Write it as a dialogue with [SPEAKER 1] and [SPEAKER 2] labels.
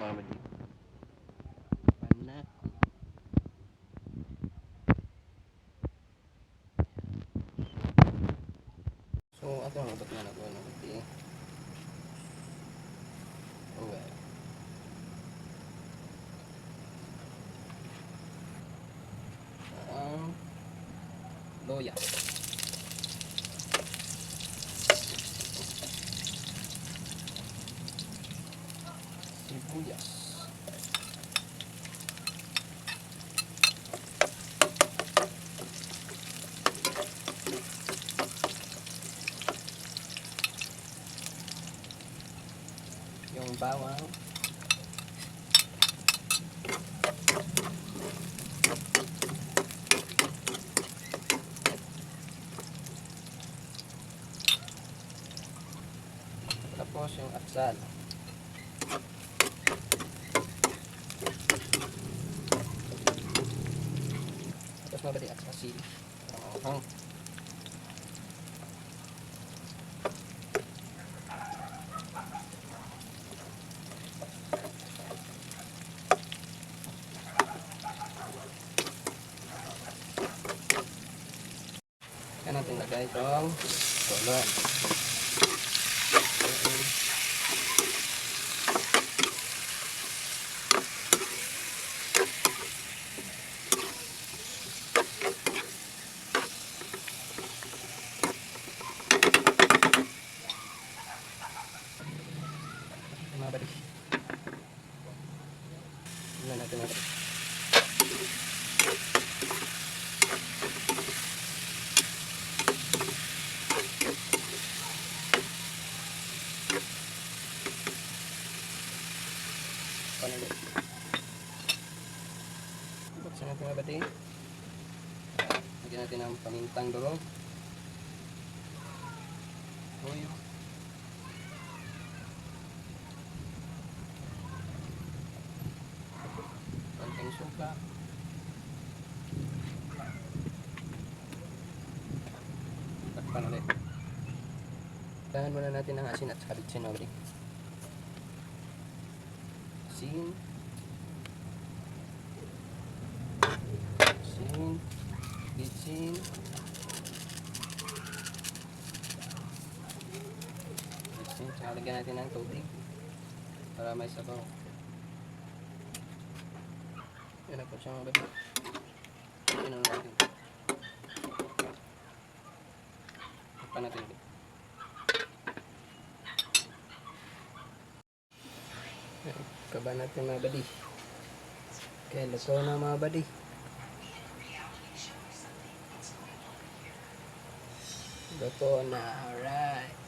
[SPEAKER 1] mga badi. Panak. So, ato ang abot na nakuha ng badi. Okay. Ang loya. Sibuyas. Yung bawang. Tapos yung atsal. Tapos mabalik at asin. Ang kaya natin lagay itong tulad. Mabalik. Tingnan natin natin. Panalo. Buksan natin mga bati. Lagyan natin ang pamintang durog. Toyo. Konting suka. Takpan ulit. Tahan muna natin ang asin at saka bitsin ulit. Asin. Asin. Bitsin. Bitsin. Saka lagyan natin ng tubig para may sabaw. Yan na po siya mga bata. Tignan natin. Takpan natin ulit. Kaba natin mga badi. Okay, luto na mga badi. Luto na, alright.